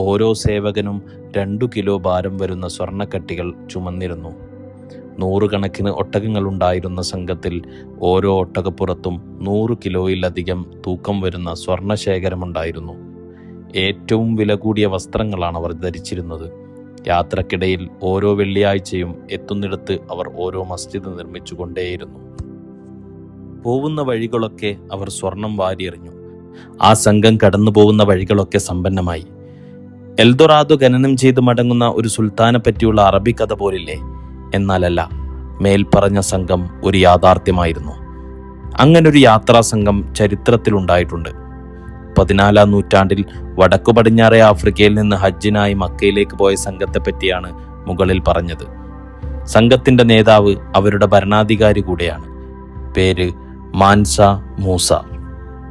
ഓരോ സേവകനും 2 കിലോ ഭാരം വരുന്ന സ്വർണ്ണക്കട്ടികൾ ചുമന്നിരുന്നു. 100 കണക്കിന് ഒട്ടകങ്ങളുണ്ടായിരുന്ന സംഘത്തിൽ ഓരോ ഒട്ടകപ്പുറത്തും 100 കിലോയിലധികം തൂക്കം വരുന്ന സ്വർണ്ണശേഖരമുണ്ടായിരുന്നു. ഏറ്റവും വില കൂടിയ വസ്ത്രങ്ങളാണ് അവർ ധരിച്ചിരുന്നത്. യാത്രക്കിടയിൽ ഓരോ വെള്ളിയാഴ്ചയും എത്തുന്നിടത്ത് അവർ ഓരോ മസ്ജിദ് നിർമ്മിച്ചുകൊണ്ടേയിരുന്നു. പോകുന്ന വഴികളൊക്കെ അവർ സ്വർണം വാരിയെറിഞ്ഞു. ആ സംഘം കടന്നു പോകുന്ന വഴികളൊക്കെ സമ്പന്നമായി. എൽദൊറാദോ ഖനനം ചെയ്ത് മടങ്ങുന്ന ഒരു സുൽത്താനെ പറ്റിയുള്ള അറബി കഥ പോലില്ലേ? എന്നാലല്ല, മേൽപ്പറഞ്ഞ സംഘം ഒരു യാഥാർത്ഥ്യമായിരുന്നു. അങ്ങനൊരു യാത്രാ സംഘം ചരിത്രത്തിലുണ്ടായിട്ടുണ്ട്. 14-ാം നൂറ്റാണ്ടിൽ വടക്കു പടിഞ്ഞാറേ ആഫ്രിക്കയിൽ നിന്ന് ഹജ്ജിനായി മക്കയിലേക്ക് പോയ സംഘത്തെ പറ്റിയാണ് മുകളിൽ പറഞ്ഞത്. സംഘത്തിന്റെ നേതാവ് അവരുടെ ഭരണാധികാരി കൂടെയാണ്. പേര് മാൻസ മൂസ.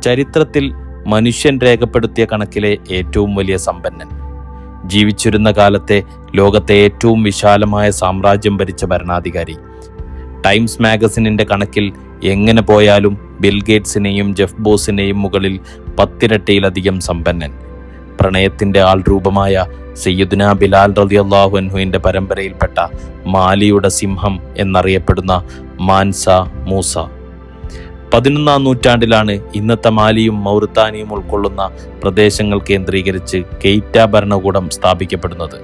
ചരിത്രത്തിൽ മനുഷ്യൻ രേഖപ്പെടുത്തിയ കണക്കിലെ ഏറ്റവും വലിയ സമ്പന്നൻ. ജീവിച്ചിരുന്ന കാലത്തെ ലോകത്തെ ഏറ്റവും വിശാലമായ സാമ്രാജ്യം ഭരിച്ച ഭരണാധികാരി. ടൈംസ് മാഗസിനിന്റെ കണക്കിൽ എങ്ങനെ പോയാലും ബിൽഗേറ്റ്സിനെയും ജെഫ് ബോസിനെയും മുകളിൽ 10 ഇരട്ടിയിലധികം സമ്പന്നൻ. പ്രണയത്തിന്റെ ആൾരൂപമായ സയ്യിദുനാ ബിലാൽ റളിയല്ലാഹു അൻഹുവിന്റെ പരമ്പരയിൽപ്പെട്ട മാലിയുടെ സിംഹം എന്നറിയപ്പെടുന്ന മാൻസ മൂസ. 11-ാം നൂറ്റാണ്ടിലാണ് ഇന്നത്തെ മാലിയും മൗറിത്താനിയും ഉൾക്കൊള്ളുന്ന പ്രദേശങ്ങൾ കേന്ദ്രീകരിച്ച് കെയ്റ്റ ഭരണകൂടം സ്ഥാപിക്കപ്പെടുന്നത്.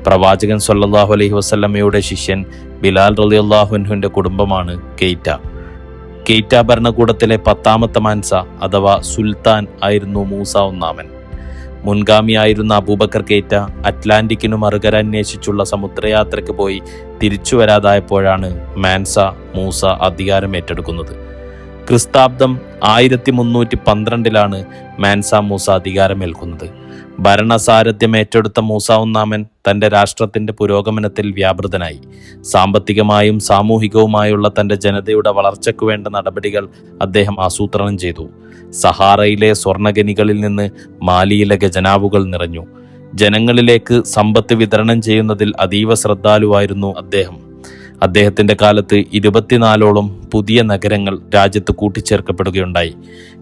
പ്രവാചകൻ സ്വല്ലല്ലാഹു അലൈഹി വസല്ലമയുടെ ശിഷ്യൻ ബിലാൽ റളിയല്ലാഹു അൻഹുവിന്റെ കുടുംബമാണ് കെയ്റ്റ. കെയ്റ്റ ഭരണകൂടത്തിലെ 10ാമത്തെ മാൻസ അഥവാ സുൽത്താൻ ആയിരുന്നു മൂസ ഒന്നാമൻ. മുൻഗാമിയായിരുന്ന അബൂബക്കർ കെയ്റ്റ അറ്റ്ലാന്റിക്കിനു മറുകര അന്വേഷിച്ചുള്ള സമുദ്രയാത്രയ്ക്ക് പോയി തിരിച്ചു വരാതായപ്പോഴാണ് മാൻസ മൂസ അധികാരം ഏറ്റെടുക്കുന്നത്. ക്രിസ്താബ്ദം 1312 മാൻസ മൂസ അധികാരമേൽക്കുന്നത്. ഭരണസാരഥ്യം ഏറ്റെടുത്ത മൂസ ഒന്നാമൻ തന്റെ രാഷ്ട്രത്തിന്റെ പുരോഗമനത്തിൽ വ്യാപൃതനായി. സാമ്പത്തികമായും സാമൂഹികവുമായുള്ള തന്റെ ജനതയുടെ വളർച്ചയ്ക്കു വേണ്ട നടപടികൾ അദ്ദേഹം ആസൂത്രണം ചെയ്തു. സഹാറയിലെ സ്വർണ്ണഖനികളിൽ നിന്ന് മാലിയിലെ ഖജനാവുകൾ നിറഞ്ഞു. ജനങ്ങളിലേക്ക് സമ്പത്ത് വിതരണം ചെയ്യുന്നതിൽ അതീവ ശ്രദ്ധാലുവായിരുന്നു അദ്ദേഹം. അദ്ദേഹത്തിന്റെ കാലത്ത് 24ഓളം പുതിയ നഗരങ്ങൾ രാജ്യത്ത് കൂട്ടിച്ചേർക്കപ്പെടുകയുണ്ടായി.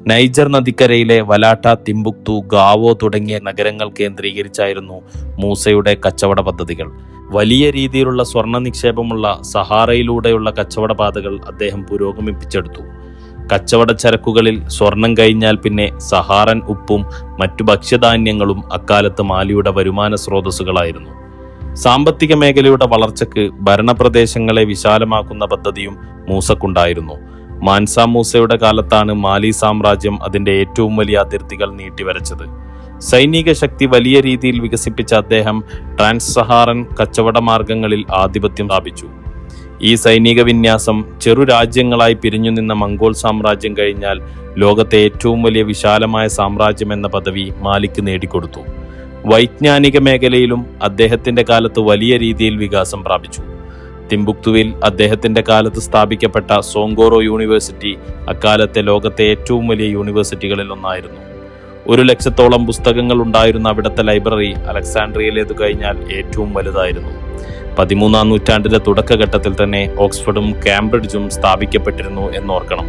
നൈജർ നദിക്കരയിലെ വലാട്ട, തിംബുക്തു, ഗാവോ തുടങ്ങിയ നഗരങ്ങൾ കേന്ദ്രീകരിച്ചായിരുന്നു മൂസയുടെ കച്ചവട പദ്ധതികൾ. വലിയ രീതിയിലുള്ള സ്വർണ്ണ നിക്ഷേപമുള്ള സഹാറയിലൂടെയുള്ള കച്ചവട പാതകൾ അദ്ദേഹം പുരോഗമിപ്പിച്ചെടുത്തു. കച്ചവട ചരക്കുകളിൽ സ്വർണം കഴിഞ്ഞാൽ പിന്നെ സഹാറൻ ഉപ്പും മറ്റു ഭക്ഷ്യധാന്യങ്ങളും അക്കാലത്ത് മാലിയുടെ വരുമാന സ്രോതസ്സുകളായിരുന്നു. സാമ്പത്തിക മേഖലയുടെ വളർച്ചയ്ക്ക് ഭരണപ്രദേശങ്ങളെ വിശാലമാക്കുന്ന പദ്ധതിയും മൂസക്കുണ്ടായിരുന്നു. മാൻസ മൂസയുടെ കാലത്താണ് മാലി സാമ്രാജ്യം അതിന്റെ ഏറ്റവും വലിയ അതിർത്തികൾ നീട്ടിവരച്ചത്. സൈനിക ശക്തി വലിയ രീതിയിൽ വികസിപ്പിച്ച അദ്ദേഹം ട്രാൻസ് സഹാറൻ കച്ചവട മാർഗങ്ങളിൽ ആധിപത്യം സ്ഥാപിച്ചു. ഈ സൈനിക വിന്യാസം ചെറു രാജ്യങ്ങളായി പിരിഞ്ഞു നിന്ന മംഗോൾ സാമ്രാജ്യം കഴിഞ്ഞാൽ ലോകത്തെ ഏറ്റവും വലിയ വിശാലമായ സാമ്രാജ്യം എന്ന പദവി മാലിക്ക് നേടിക്കൊടുത്തു. വൈജ്ഞാനിക മേഖലയിലും അദ്ദേഹത്തിന്റെ കാലത്ത് വലിയ രീതിയിൽ വികാസം പ്രാപിച്ചു. തിംബുക്തുവിൽ അദ്ദേഹത്തിന്റെ കാലത്ത് സ്ഥാപിക്കപ്പെട്ട സോങ്കോറോ യൂണിവേഴ്സിറ്റി അക്കാലത്തെ ലോകത്തെ ഏറ്റവും വലിയ യൂണിവേഴ്സിറ്റികളിൽ ഒന്നായിരുന്നു. 100,000-ഓളം പുസ്തകങ്ങൾ ഉണ്ടായിരുന്ന അവിടുത്തെ ലൈബ്രറി അലക്സാൻഡ്രിയയിലേതു കഴിഞ്ഞാൽ ഏറ്റവും വലുതായിരുന്നു. 13-ാം നൂറ്റാണ്ടിന്റെ തുടക്കഘട്ടത്തിൽ തന്നെ ഓക്സ്ഫോർഡും കാംബ്രിഡ്ജും സ്ഥാപിക്കപ്പെട്ടിരുന്നു എന്നോർക്കണം.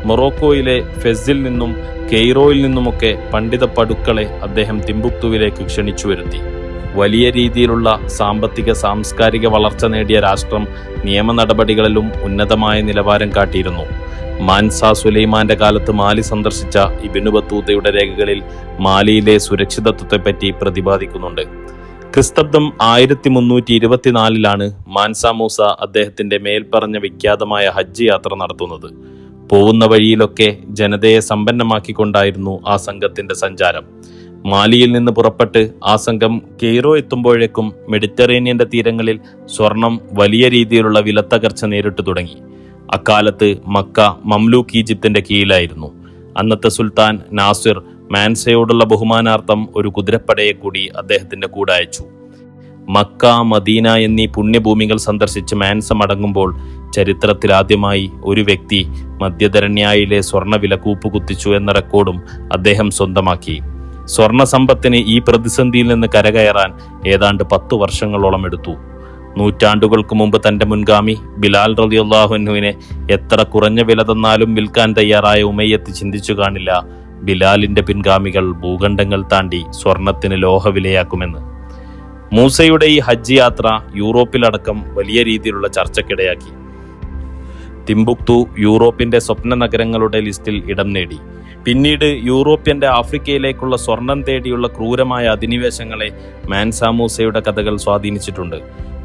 മൊറോക്കോയിലെ ഫെസിൽ നിന്നും കെയ്റോയിൽ നിന്നുമൊക്കെ പണ്ഡിത പടുക്കളെ അദ്ദേഹം തിംബുക്തുവിലേക്ക് ക്ഷണിച്ചു വരുത്തി. വലിയ രീതിയിലുള്ള സാമ്പത്തിക സാംസ്കാരിക വളർച്ച നേടിയ രാഷ്ട്രം നിയമ നടപടികളിലും ഉന്നതമായ നിലവാരം കാട്ടിയിരുന്നു. മാൻസ സുലൈമാന്റെ കാലത്ത് മാലി സന്ദർശിച്ച ഇബ്നു ബത്തൂതയുടെ രേഖകളിൽ മാലിയിലെ സുരക്ഷിതത്വത്തെപ്പറ്റി പ്രതിപാദിക്കുന്നുണ്ട്. ക്രിസ്തബ്ദം 1324 മാൻസ മൂസ അദ്ദേഹത്തിന്റെ മേൽപ്പറഞ്ഞ വിഖ്യാതമായ ഹജ്ജ് യാത്ര നടത്തുന്നത്. പോകുന്ന വഴിയിലൊക്കെ ജനതയെ സമ്പന്നമാക്കിക്കൊണ്ടായിരുന്നു ആ സംഘത്തിന്റെ സഞ്ചാരം. മാലിയിൽ നിന്ന് പുറപ്പെട്ട് ആ സംഘം കെയ്റോ എത്തുമ്പോഴേക്കും മെഡിറ്ററേനിയന്റെ തീരങ്ങളിൽ സ്വർണം വലിയ രീതിയിലുള്ള വിലത്തകർച്ച നേരിട്ടു തുടങ്ങി. അക്കാലത്ത് മക്ക മംലൂക്ക് ഈജിപ്തിന്റെ കീഴിലായിരുന്നു. അന്നത്തെ സുൽത്താൻ നാസിർ മാൻസയോടുള്ള ബഹുമാനാർത്ഥം ഒരു കുതിരപ്പടയെ കൂടി അദ്ദേഹത്തിന്റെ കൂടെ അയച്ചു. മക്ക, മദീന എന്നീ പുണ്യഭൂമികൾ സന്ദർശിച്ച് മാൻസ മടങ്ങുമ്പോൾ ചരിത്രത്തിലാദ്യമായി ഒരു വ്യക്തി മധ്യധരണ്യായിലെ സ്വർണ്ണ വില കൂപ്പുകുത്തിച്ചു എന്ന റെക്കോർഡും അദ്ദേഹം സ്വന്തമാക്കി. സ്വർണ്ണ സമ്പത്തിന് ഈ പ്രതിസന്ധിയിൽ നിന്ന് കരകയറാൻ ഏതാണ്ട് 10 വർഷങ്ങളോളം എടുത്തു. നൂറ്റാണ്ടുകൾക്ക് മുമ്പ് തന്റെ മുൻഗാമി ബിലാൽ റളിയല്ലാഹു അൻഹുവിനെ എത്ര കുറഞ്ഞ വില തന്നാലും വിൽക്കാൻ തയ്യാറായ ഉമയ്യത്ത് ചിന്തിച്ചു കാണില്ല ബിലാലിന്റെ പിൻഗാമികൾ ഭൂഖണ്ഡങ്ങൾ താണ്ടി സ്വർണത്തിന് ലോഹവിലയാക്കുമെന്ന്. മൂസയുടെ ഈ ഹജ്ജ് യാത്ര യൂറോപ്പിലടക്കം വലിയ രീതിയിലുള്ള ചർച്ചയ്ക്കിടയാക്കി. തിംബുക്തു യൂറോപ്പിന്റെ സ്വപ്ന നഗരങ്ങളുടെ ലിസ്റ്റിൽ ഇടം നേടി. പിന്നീട് യൂറോപ്യന്റെ ആഫ്രിക്കയിലേക്കുള്ള സ്വർണം തേടിയുള്ള ക്രൂരമായ അധിനിവേശങ്ങളെ മാൻസാ മൂസയുടെ കഥകൾ സ്വാധീനിച്ചിട്ടുണ്ട്.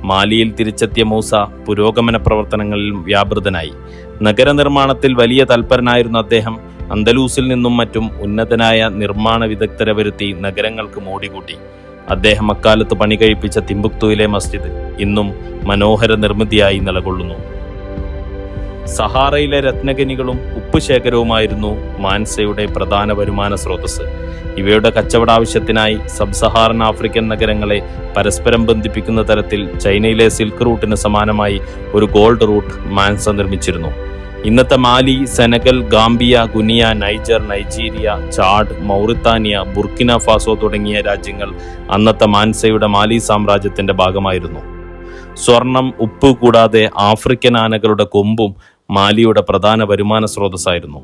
മാലിയിൽ തിരിച്ചെത്തിയ മൂസ പുരോഗമന പ്രവർത്തനങ്ങളിൽ വ്യാപൃതനായി. നഗരനിർമ്മാണത്തിൽ വലിയ തൽപരനായിരുന്ന അദ്ദേഹം അന്തലൂസിൽ നിന്നും മറ്റും ഉന്നതനായ നിർമ്മാണ വിദഗ്ധരെ വരുത്തി നഗരങ്ങൾക്ക് മോടികൂട്ടി. അദ്ദേഹം അക്കാലത്ത് പണി കഴിപ്പിച്ച തിംബുക്തുവിലെ മസ്ജിദ് ഇന്നും മനോഹര നിർമ്മിതിയായി നിലകൊള്ളുന്നു. സഹാറയിലെ രത്നഖനികളും ഉപ്പുശേഖരവുമായിരുന്നു മാൻസയുടെ പ്രധാന വരുമാന സ്രോതസ്. ഇവയുടെ കച്ചവടാവശ്യത്തിനായി സബ് സഹാറൻ ആഫ്രിക്കൻ നഗരങ്ങളെ പരസ്പരം ബന്ധിപ്പിക്കുന്ന തരത്തിൽ ചൈനയിലെ സിൽക്ക് റൂട്ടിന് സമാനമായി ഒരു ഗോൾഡ് റൂട്ട് മാൻസ നിർമ്മിച്ചിരുന്നു. ഇന്നത്തെ Mali, Senegal, Gambia, Guinea, Niger, Nigeria, Chad, Mauritania, Burkina Faso തുടങ്ങിയ രാജ്യങ്ങൾ അന്നത്തെ മാൻസയുടെ മാലി സാമ്രാജ്യത്തിന്റെ ഭാഗമായിരുന്നു. സ്വർണം, ഉപ്പ് കൂടാതെ ആഫ്രിക്കൻ ആനകളുടെ കൊമ്പും മാലിയുടെ പ്രധാന വരുമാന സ്രോതസ്സായിരുന്നു.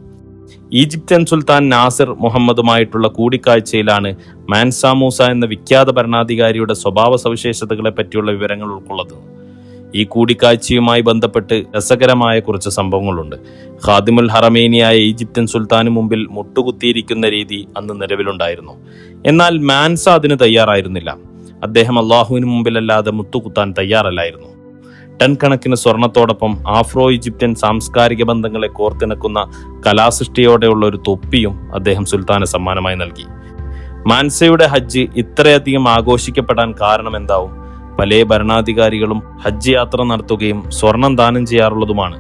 ഈജിപ്ഷ്യൻ സുൽത്താൻ നാസിർ മുഹമ്മദുമായിട്ടുള്ള കൂടിക്കാഴ്ചയിലാണ് മാൻസാ മൂസ എന്ന വിഖ്യാത ഭരണാധികാരിയുടെ സ്വഭാവ സവിശേഷതകളെ പറ്റിയുള്ള വിവരങ്ങൾ ഉൾക്കൊള്ളത്. ഈ കൂടിക്കാഴ്ചയുമായി ബന്ധപ്പെട്ട് രസകരമായ കുറച്ച് സംഭവങ്ങളുണ്ട്. ഖാദിമുൽ ഹറമേനിയായ ഈജിപ്ഷ്യൻ സുൽത്താനു മുമ്പിൽ മുട്ടുകുത്തിയിരിക്കുന്ന രീതി അന്ന് നിലവിലുണ്ടായിരുന്നു. എന്നാൽ മാൻസ അതിന് തയ്യാറായിരുന്നില്ല. അദ്ദേഹം അള്ളാഹുവിന് മുമ്പിലല്ലാതെ മുട്ടുകുത്താൻ തയ്യാറല്ലായിരുന്നു. ടൺ കണക്കിന് സ്വർണത്തോടൊപ്പം ആഫ്രോ ഈജിപ്ഷ്യൻ സാംസ്കാരിക ബന്ധങ്ങളെ കോർത്തിണക്കുന്ന കലാസൃഷ്ടിയോടെയുള്ള ഒരു തൊപ്പിയും അദ്ദേഹം സുൽത്താന് സമ്മാനമായി നൽകി. മാൻസയുടെ ഹജ്ജ് ഇത്രയധികം ആഘോഷിക്കപ്പെടാൻ കാരണം എന്താവും? പല ഭരണാധികാരികളും ഹജ്ജ് യാത്ര നടത്തുകയും സ്വർണം ദാനം ചെയ്യാറുള്ളതുമാണ്.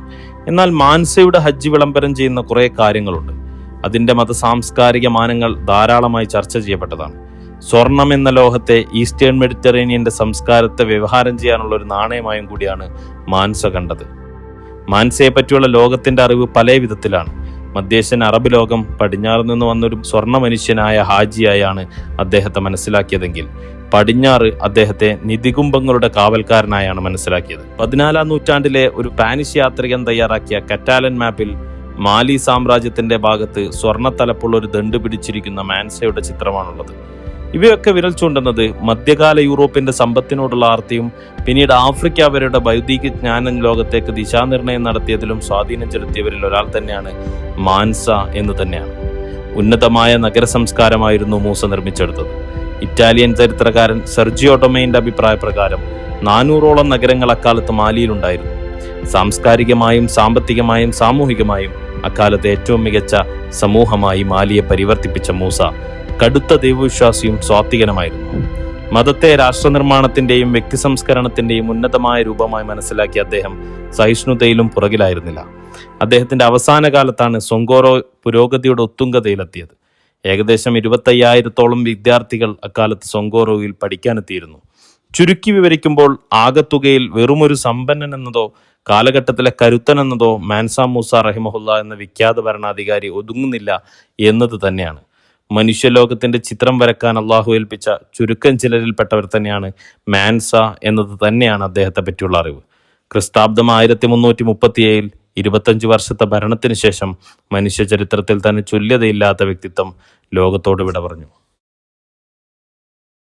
എന്നാൽ മാൻസയുടെ ഹജ്ജ് വിളംബരം ചെയ്യുന്ന കുറേ കാര്യങ്ങളുണ്ട്. അതിന്റെ മത സാംസ്കാരിക മാനങ്ങൾ ധാരാളമായി ചർച്ച ചെയ്യപ്പെട്ടതാണ്. സ്വർണം എന്ന ലോഹത്തെ ഈസ്റ്റേൺ മെഡിറ്ററേനിയന്റെ സംസ്കാരത്തെ വ്യവഹാരം ചെയ്യാനുള്ള ഒരു നാണയമായും കൂടിയാണ് മാൻസ കണ്ടത്. മാൻസയെ പറ്റിയുള്ള ലോകത്തിന്റെ അറിവ് പല വിധത്തിലാണ്. മധ്യേഷ്യൻ അറബ് ലോകം പടിഞ്ഞാറ് നിന്ന് വന്നൊരു സ്വർണ്ണ മനുഷ്യനായ ഹാജിയായാണ് അദ്ദേഹത്തെ മനസ്സിലാക്കിയതെങ്കിൽ പടിഞ്ഞാറ് അദ്ദേഹത്തെ നിധികുംഭങ്ങളുടെ കാവൽക്കാരനായാണ് മനസ്സിലാക്കിയത്. 14-ാം നൂറ്റാണ്ടിലെ ഒരു സ്പാനിഷ് യാത്രികൻ തയ്യാറാക്കിയ കറ്റാലൻ മാപ്പിൽ മാലി സാമ്രാജ്യത്തിന്റെ ഭാഗത്ത് സ്വർണ്ണത്തലപ്പുള്ള ഒരു ദണ്ട് പിടിച്ചിരിക്കുന്ന മാൻസയുടെ ചിത്രമാണുള്ളത്. ഇവയൊക്കെ വിരൽ ചൂണ്ടുന്നത് മധ്യകാല യൂറോപ്പിന്റെ സമ്പത്തിനോടുള്ള ആർത്തിയും പിന്നീട് ആഫ്രിക്ക അവരുടെ ഭൗതിക ജ്ഞാനം ലോകത്തേക്ക് ദിശാനിർണയം നടത്തിയതിലും സ്വാധീനം ചെലുത്തിയവരിൽ ഒരാൾ തന്നെയാണ് മാൻസ എന്ന് തന്നെയാണ്. ഉന്നതമായ നഗര സംസ്കാരമായിരുന്നു മൂസ നിർമ്മിച്ചെടുത്തത്. ഇറ്റാലിയൻ ചരിത്രകാരൻ സെർജിയോ ടൊമൈന്റെ അഭിപ്രായ പ്രകാരം 400ഓളം നഗരങ്ങൾ അക്കാലത്ത് മാലിയിലുണ്ടായിരുന്നു. സാംസ്കാരികമായും സാമ്പത്തികമായും സാമൂഹികമായും അക്കാലത്ത് ഏറ്റവും മികച്ച സമൂഹമായി മാലിയെ പരിവർത്തിപ്പിച്ച മൂസ കടുത്ത ദൈവവിശ്വാസിയും സ്വാത്വികനുമായിരുന്നു. മതത്തെ രാഷ്ട്രനിർമ്മാണത്തിന്റെയും വ്യക്തി സംസ്കരണത്തിന്റെയും ഉന്നതമായ രൂപമായി മനസ്സിലാക്കിയ അദ്ദേഹം സഹിഷ്ണുതയിലും പുറകിലായിരുന്നില്ല. അദ്ദേഹത്തിന്റെ അവസാന കാലത്താണ് സൊങ്കോറോ പുരോഗതിയുടെ ഉത്തുംഗതയിലെത്തിയത്. ഏകദേശം 25,000-ഓളം വിദ്യാർത്ഥികൾ അക്കാലത്ത് സൊങ്കോറോയിൽ പഠിക്കാനെത്തിയിരുന്നു. ചുരുക്കി വിവരിക്കുമ്പോൾ ആകത്തുകയിൽ വെറുമൊരു സമ്പന്നൻ എന്നതോ കാലഘട്ടത്തിലെ കരുത്തൻ എന്നതോ മാൻസാ മൂസ റഹിമഹുല്ല എന്ന വിഖ്യാത ഭരണാധികാരി ഒതുങ്ങുന്നില്ല എന്നത് തന്നെയാണ്. മനുഷ്യലോകത്തിന്റെ ചിത്രം വരക്കാൻ അള്ളാഹു ഏൽപ്പിച്ച ചുരുക്കം ചിലരിൽപ്പെട്ടവർ തന്നെയാണ് മാൻസ എന്നത് തന്നെയാണ് അദ്ദേഹത്തെ പറ്റിയുള്ള അറിവ്. ക്രിസ്താബ്ദം 1337 25 വർഷത്തെ ഭരണത്തിന് ശേഷം മനുഷ്യ ചരിത്രത്തിൽ തന്നെ തുല്യതയില്ലാത്ത വ്യക്തിത്വം ലോകത്തോട് വിട പറഞ്ഞു.